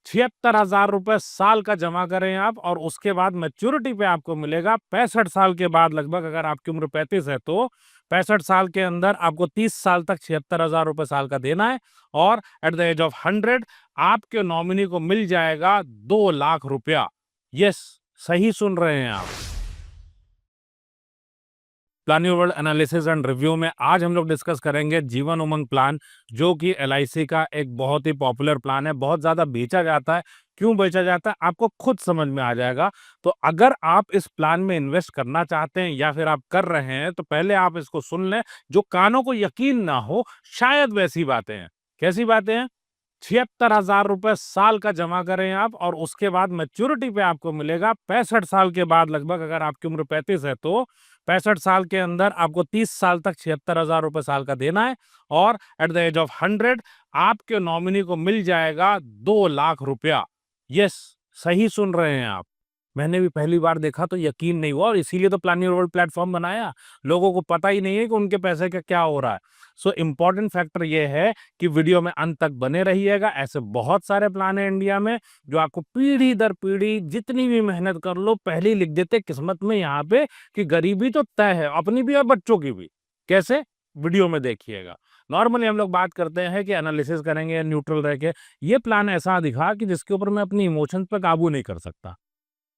76,000 रुपए साल का जमा करें आप, और उसके बाद मैच्योरिटी पे आपको मिलेगा 65 साल के बाद लगभग। अगर आपकी उम्र 35 है तो 65 साल के अंदर आपको 30 साल तक 76,000 रुपए साल का देना है, और एट द एज ऑफ 100 आपके नॉमिनी को मिल जाएगा 2 लाख रुपया। यस, सही सुन रहे हैं आप। Plan Your world analysis and review में आज हम लोग डिस्कस करेंगे जीवन उमंग प्लान, जो कि एलआईसी का एक बहुत ही पॉपुलर प्लान है। बहुत ज्यादा बेचा जाता है। क्यों बेचा जाता है आपको खुद समझ में आ जाएगा। तो अगर आप इस प्लान में इन्वेस्ट करना चाहते हैं या फिर आप कर रहे हैं तो पहले आप इसको सुन लें। जो कानों को यकीन ना हो, शायद वैसी बातें हैं। कैसी बातें हैं? 76,000 रुपए साल का जमा करें आप, और उसके बाद मैच्योरिटी पे आपको मिलेगा 65 साल के बाद लगभग। अगर आपकी उम्र 35 है तो 65 साल के अंदर आपको 30 साल तक 76,000 रुपए साल का देना है, और एट द एज ऑफ 100 आपके नॉमिनी को मिल जाएगा 2 लाख रुपया। यस, सही सुन रहे हैं आप। मैंने भी पहली बार देखा तो यकीन नहीं हुआ, और इसीलिए तो प्लान योर वर्ल्ड प्लेटफॉर्म बनाया। लोगों को पता ही नहीं है कि उनके पैसे का क्या हो रहा है। सो इम्पोर्टेंट फैक्टर ये है कि वीडियो में अंत तक बने रहिएगा। ऐसे बहुत सारे प्लान है इंडिया में जो आपको पीढ़ी दर पीढ़ी जितनी भी मेहनत कर लो पहले ही लिख देते किस्मत में यहाँ पे कि गरीबी तो तय है, अपनी भी और बच्चों की भी। कैसे? वीडियो में देखिएगा। नॉर्मली हम लोग बात करते हैं कि एनालिसिस करेंगे न्यूट्रल रह के। ये प्लान ऐसा दिखा कि जिसके ऊपर मैं अपनी इमोशंस पर काबू नहीं कर सकता।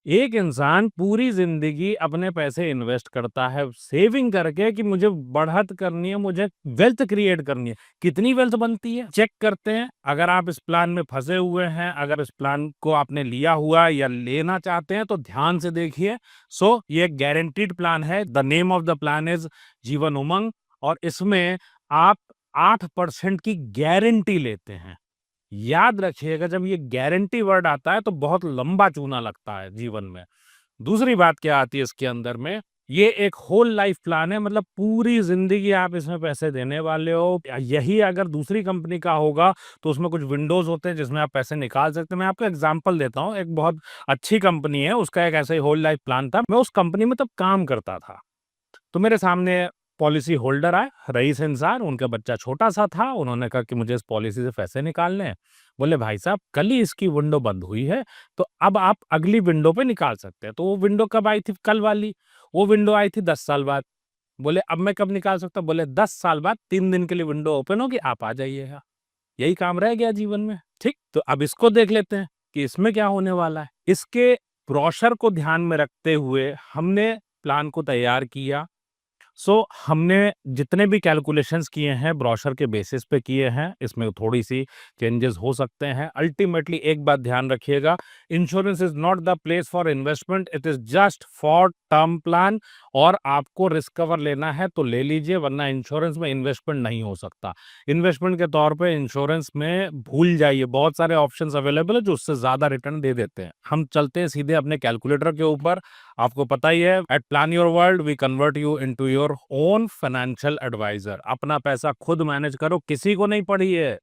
एक इंसान पूरी जिंदगी अपने पैसे इन्वेस्ट करता है सेविंग करके कि मुझे बढ़त करनी है, मुझे वेल्थ क्रिएट करनी है। कितनी वेल्थ बनती है चेक करते हैं। अगर आप इस प्लान में फंसे हुए हैं, अगर इस प्लान को आपने लिया हुआ या लेना चाहते हैं तो ध्यान से देखिए। सो ये एक गारंटीड प्लान है। The name of the plan is Jeevan Umang, और इसमें आप 8% की गारंटी लेते हैं। याद रखिएगा, जब ये गारंटी वर्ड आता है तो बहुत लंबा चूना लगता है जीवन में। दूसरी बात क्या आती है इसके अंदर में, ये एक होल लाइफ प्लान है, मतलब पूरी जिंदगी आप इसमें पैसे देने वाले हो। यही अगर दूसरी कंपनी का होगा तो उसमें कुछ विंडोज होते हैं जिसमें आप पैसे निकाल सकते हैं। मैं आपको एग्जांपल देता हूँ। एक बहुत अच्छी कंपनी है, उसका एक ऐसा ही होल लाइफ प्लान था। मैं उस कंपनी में तब काम करता था। तो मेरे सामने पॉलिसी होल्डर आए, रईस इंसान, उनका बच्चा छोटा सा था। उन्होंने कहा कि मुझे इस पॉलिसी से पैसे निकालने हैं। बोले भाई साहब, कल ही इसकी विंडो बंद हुई है, तो अब आप अगली विंडो पे निकाल सकते हैं। तो वो विंडो कब आई थी? कल वाली। वो विंडो आई थी 10 साल बाद। बोले अब मैं कब निकाल सकता हूँ? बोले 10 साल बाद 3 दिन के लिए विंडो ओपन होगी, आप आ जाइएगा। यही काम रह गया जीवन में। ठीक, तो अब इसको देख लेते हैं कि इसमें क्या होने वाला है। इसके ब्रोशर को ध्यान में रखते हुए हमने प्लान को तैयार किया। हमने जितने भी कैलकुलेशंस किए हैं ब्रोशर के बेसिस पे किए हैं। इसमें थोड़ी सी चेंजेस हो सकते हैं। अल्टीमेटली एक बात ध्यान रखिएगा, insurance is not the place for investment, it is just for term plan. और आपको रिस्क कवर लेना है तो ले लीजिए, वरना इंश्योरेंस में इन्वेस्टमेंट नहीं हो सकता। इन्वेस्टमेंट के तौर पे इंश्योरेंस में भूल जाइए, बहुत सारे ऑप्शंस अवेलेबल है जो उससे ज्यादा रिटर्न दे देते हैं। हम चलते हैं सीधे अपने कैलकुलेटर के ऊपर। आपको पता ही है, at Plan Your World we convert you into your own financial advisor. अपना पैसा खुद मैनेज करो, किसी को नहीं पढ़िए।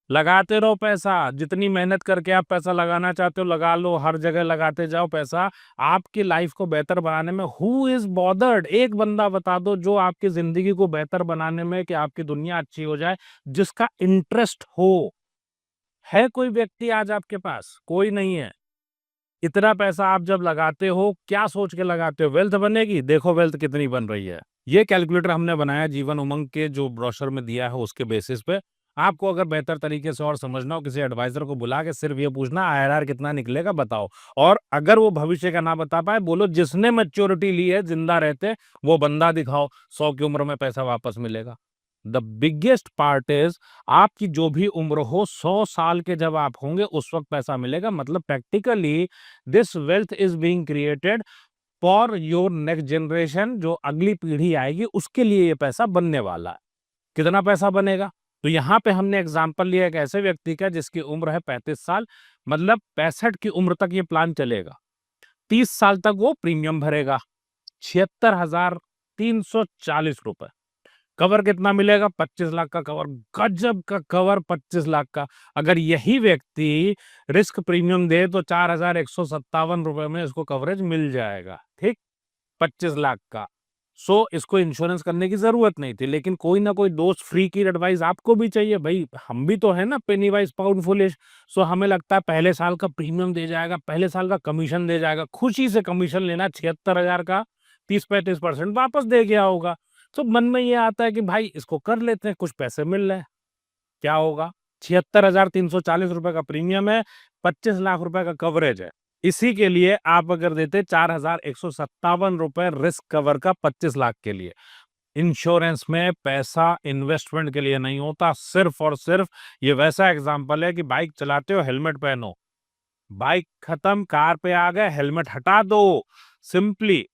लगाते रहो पैसा, जितनी मेहनत करके आप पैसा लगाना चाहते हो लगा लो, हर जगह लगाते जाओ पैसा। आपकी लाइफ को बेहतर बनाने में हु इज बॉदर्ड? एक बंदा बता दो जो आपकी जिंदगी को बेहतर बनाने में, कि आपकी दुनिया अच्छी हो जाए, जिसका इंटरेस्ट हो। है कोई व्यक्ति आज आपके पास? कोई नहीं है। इतना पैसा आप जब लगाते हो, क्या सोच के लगाते हो? वेल्थ बनेगी। देखो वेल्थ कितनी बन रही है। ये कैलकुलेटर हमने बनाया जीवन उमंग के जो ब्रोशर में दिया है उसके बेसिस पे। आपको अगर बेहतर तरीके से और समझना हो, किसी एडवाइजर को बुला के सिर्फ ये पूछना आईआरआर कितना निकलेगा बताओ। और अगर वो भविष्य का ना बता पाए, बोलो जिसने मैच्योरिटी ली है जिंदा रहते वो बंदा दिखाओ, 100 की उम्र में पैसा वापस मिलेगा। द बिगेस्ट पार्ट इज, आपकी जो भी उम्र हो, 100 साल के जब आप होंगे उस वक्त पैसा मिलेगा। मतलब practically this wealth is being created for your next generation. जो अगली पीढ़ी आएगी उसके लिए ये पैसा बनने वाला है। कितना पैसा बनेगा? तो यहाँ पे हमने एग्जाम्पल लिया एक ऐसे व्यक्ति का जिसकी उम्र है 35 साल। मतलब 65 की उम्र तक ये प्लान चलेगा। 30 साल तक वो प्रीमियम भरेगा, 76,340 रुपए। कवर कितना मिलेगा? 25 लाख का कवर। गजब का कवर, 25 लाख का। अगर यही व्यक्ति रिस्क प्रीमियम दे तो 4,157 रुपए में इसको कवरेज मिल जाएगा। ठीक, 25 लाख का। सो इसको इंश्योरेंस करने की जरूरत नहीं थी, लेकिन कोई ना कोई दोस्त फ्री की एडवाइस आपको भी चाहिए भाई, हम भी तो है ना पेनी वाइज पाउंड फुलिश। सो हमें लगता है पहले साल का प्रीमियम दे जाएगा, पहले साल का कमीशन दे जाएगा, खुशी से कमीशन लेना 76,000 का 30-35% वापस दे गया होगा। तो मन में ये आता है कि भाई इसको कर लेते हैं, कुछ पैसे मिल रहे हैं, क्या होगा। 76,340 रुपए का प्रीमियम है, 25 लाख रुपए का कवरेज है। इसी के लिए आप अगर देते 4,157 रुपए रिस्क कवर का 25 लाख के लिए। इंश्योरेंस में पैसा इन्वेस्टमेंट के लिए नहीं होता, सिर्फ और सिर्फ ये वैसा एग्जांपल है कि बाइक चलाते हो हेलमेट पहनो, बाइक खत्म, कार पे आ गए, हेलमेट हटा दो, सिंपली।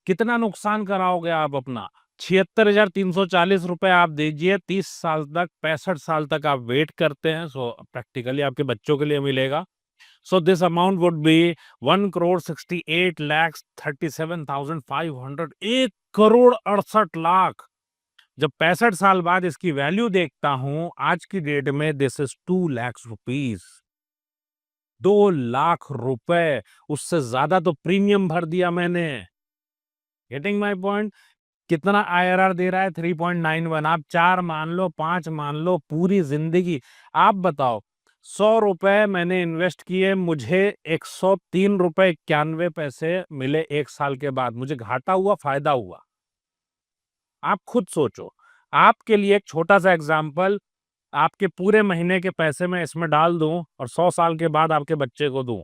कितना नुकसान कराओगे आप अपना। 76,340 रुपए आप दीजिए, 30 साल तक, 65 साल तक आप वेट करते हैं, सो प्रैक्टिकली आपके बच्चों के लिए मिलेगा। So this amount would be 1,68,37,500, 1,68,00,000। जब 65 साल बाद इसकी वैल्यू देखता हूं आज की डेट में, this is 2 lakh rupees, 2 lakh रुपए। उससे ज्यादा तो प्रीमियम भर दिया मैंने। Getting my point. कितना आईआरआर दे रहा है? 3.91। आप 4 मान लो, 5 मान लो, पूरी जिंदगी। आप बताओ, 100 रुपए मैंने इन्वेस्ट किए, मुझे 103 रुपए 91 पैसे मिले 1 साल के बाद। मुझे घाटा हुआ, फायदा हुआ? आप खुद सोचो। आपके लिए एक छोटा सा एग्जाम्पल, आपके पूरे महीने के पैसे मैं इसमें डाल दूं और 100 साल के बाद आपके बच्चे को दूं,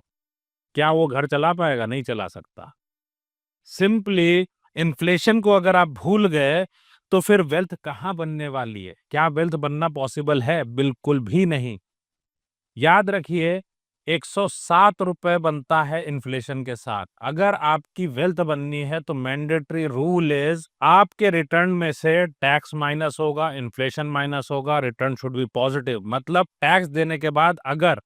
क्या वो घर चला पाएगा? नहीं चला सकता। सिंपली इन्फ्लेशन को अगर आप भूल गए तो फिर वेल्थ कहां बनने वाली है? क्या वेल्थ बनना पॉसिबल है? बिल्कुल भी नहीं। याद रखिए, 107 रुपए बनता है इन्फ्लेशन के साथ। अगर आपकी वेल्थ बननी है तो मैंडेटरी रूल इज, आपके रिटर्न में से टैक्स माइनस होगा, इन्फ्लेशन माइनस होगा, रिटर्न शुड बी पॉजिटिव। मतलब टैक्स देने के बाद अगर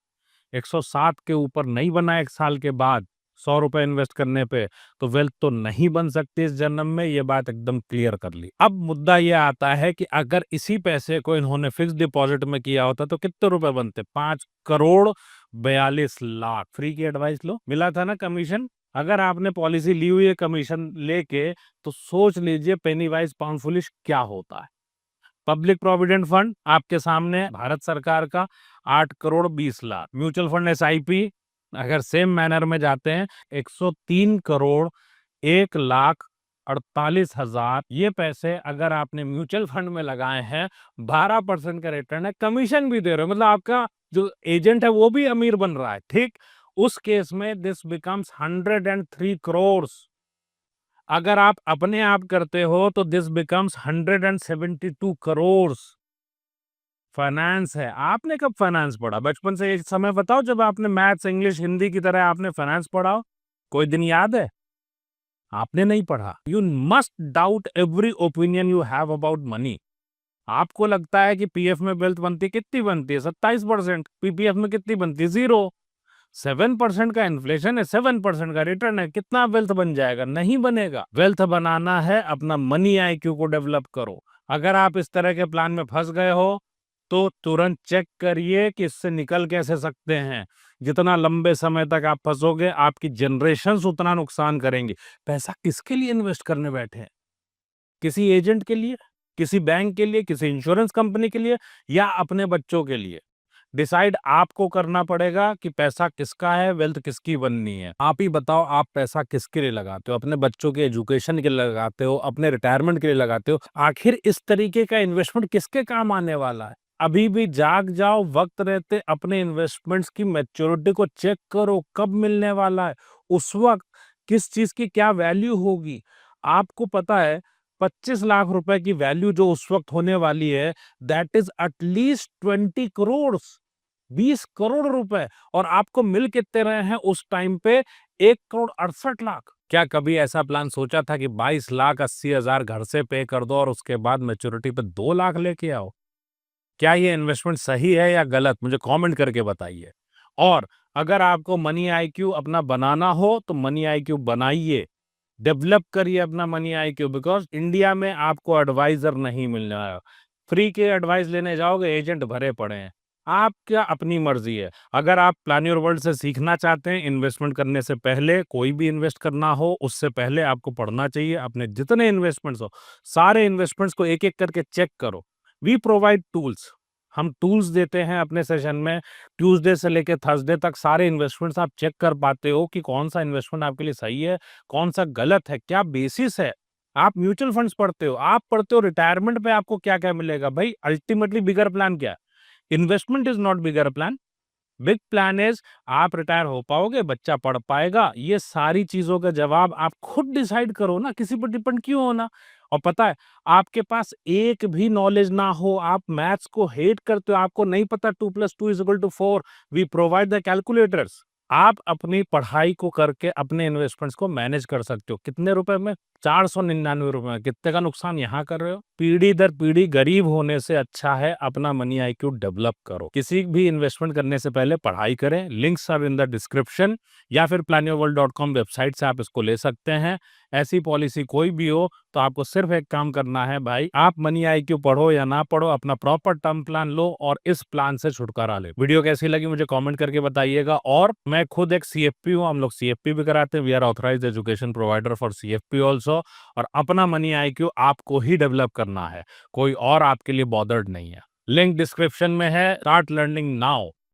107 के ऊपर नहीं बना 1 साल के बाद 100 रुपए इन्वेस्ट करने पे, तो वेल्थ तो नहीं बन सकती इस जन्म में। ये बात एकदम क्लियर कर ली। अब मुद्दा ये आता है कि अगर इसी पैसे को इन्होंने फिक्स डिपॉजिट में किया होता तो कितने रुपए बनते? 5,42,00,000। फ्री की एडवाइस लो, मिला था ना कमीशन। अगर आपने पॉलिसी ली हुई है कमीशन लेके, तो सोच लीजिए पेनी वाइज पाउंड फुलिश क्या होता है। पब्लिक प्रोविडेंट फंड आपके सामने, भारत सरकार का 8,20,00,000। म्यूचुअल फंड एसआईपी अगर सेम मैनर में जाते हैं, 103,01,48,000। ये पैसे अगर आपने म्यूचुअल फंड में लगाए हैं, 12% का रिटर्न है, कमीशन भी दे रहे हो, मतलब आपका जो एजेंट है वो भी अमीर बन रहा है। ठीक, उस केस में दिस बिकम्स 103 करोड़। अगर आप अपने आप करते हो तो दिस बिकम्स 172 करोड़। फाइनेंस है। आपने कब फाइनेंस पढ़ा? बचपन से एक समय बताओ जब आपने मैथ्स, इंग्लिश, हिंदी की तरह आपने फाइनेंस पढ़ा हो। कोई दिन याद है? आपने नहीं पढ़ा। You must doubt every opinion you have about money. आपको लगता है कि पीएफ में वेल्थ बनती है, कितनी बनती है? 27%। पीपीएफ में कितनी बनती है? 0। 7% का इन्फ्लेशन है, 7% का रिटर्न है, कितना वेल्थ बन जाएगा? नहीं बनेगा। वेल्थ बनाना है, अपना मनी आईक्यू को डेवलप करो। अगर आप इस तरह के प्लान में फंस गए हो तो तुरंत चेक करिए कि इससे निकल कैसे सकते हैं। जितना लंबे समय तक आप फंसोगे, आपकी जनरेशंस उतना नुकसान करेंगे। पैसा किसके लिए इन्वेस्ट करने बैठे हैं? किसी एजेंट के लिए, किसी बैंक के लिए, किसी इंश्योरेंस कंपनी के लिए, या अपने बच्चों के लिए? डिसाइड आपको करना पड़ेगा कि पैसा किसका है, वेल्थ किसकी बननी है। आप ही बताओ, आप पैसा किसके लिए लगाते हो? अपने बच्चों के एजुकेशन के लिए लगाते हो, अपने रिटायरमेंट के लिए लगाते हो? आखिर इस तरीके का इन्वेस्टमेंट किसके काम आने वाला है? अभी भी जाग जाओ, वक्त रहते अपने इन्वेस्टमेंट्स की मैच्योरिटी को चेक करो, कब मिलने वाला है, उस वक्त किस चीज की क्या वैल्यू होगी। आपको पता है 25 लाख रुपए की वैल्यू जो उस वक्त होने वाली है, that is at least 20 crore, 20 crore रुपए। और आपको मिल कितने रहे हैं उस टाइम पे? 1,68,00,000। क्या कभी ऐसा प्लान सोचा था कि 22,80,000 घर से पे कर दो और उसके बाद मैच्योरिटी पे 2 लाख लेके आओ? क्या ये इन्वेस्टमेंट सही है या गलत? मुझे कमेंट करके बताइए। और अगर आपको मनी आईक्यू अपना बनाना हो तो मनी आईक्यू बनाइए, डेवलप करिए अपना मनी आईक्यू। बिकॉज इंडिया में आपको एडवाइजर नहीं मिलने वाला। फ्री के एडवाइस लेने जाओगे, एजेंट भरे पड़े हैं। आपका अपनी मर्जी है। अगर आप प्लान योर वर्ल्ड से सीखना चाहते हैं, इन्वेस्टमेंट करने से पहले, कोई भी इन्वेस्ट करना हो उससे पहले आपको पढ़ना चाहिए। अपने जितने इन्वेस्टमेंट्स हो, सारे इन्वेस्टमेंट्स को एक एक करके चेक करो। वी प्रोवाइड टूल्स, हम टूल्स देते हैं अपने सेशन में। ट्यूसडे से लेकर थर्सडे तक सारे इन्वेस्टमेंट्स आप चेक कर पाते हो कि कौन सा इन्वेस्टमेंट आपके लिए सही है, कौन सा गलत है, क्या बेसिस है। आप म्यूचुअल फंड्स पढ़ते हो, आप पढ़ते हो रिटायरमेंट पे आपको क्या क्या मिलेगा। भाई अल्टीमेटली बिगर प्लान क्या है? Investment is not bigger plan. Big plan is आप रिटायर हो पाओगे, बच्चा पढ़ पाएगा। ये सारी चीजों का जवाब आप खुद डिसाइड करो ना, किसी पर डिपेंड क्यों होना। और पता है, आपके पास एक भी नॉलेज ना हो, आप मैथ्स को हेट करते हो, आपको नहीं पता 2+2=4, वी प्रोवाइड द कैलकुलेटर्स। आप अपनी पढ़ाई को करके अपने इन्वेस्टमेंट्स को मैनेज कर सकते हो। कितने रुपए में? 499 रुपए में। कितने का नुकसान यहाँ कर रहे हो? पीढ़ी दर पीढ़ी गरीब होने से अच्छा है अपना मनी आईक्यू डेवलप करो। किसी भी इन्वेस्टमेंट करने से पहले पढ़ाई करें। Links are in the description, या फिर planyourworld.com वेबसाइट से आप इसको ले सकते हैं। ऐसी पॉलिसी कोई भी हो तो आपको सिर्फ एक काम करना है भाई, आप मनी आईक्यू पढ़ो या ना पढ़ो, अपना प्रॉपर टर्म प्लान लो और इस प्लान से छुटकारा ले। वीडियो कैसी लगी मुझे कमेंट करके बताइएगा। और मैं खुद एक सीएफपी हूँ, हम लोग सीएफपी भी कराते हैं। We are authorised education provider for CFP also. और अपना मनी आईक्यू आपको ही डेवलप करना है, कोई और आपके लिए बॉदर्ड नहीं है। लिंक डिस्क्रिप्शन में है। Start learning now.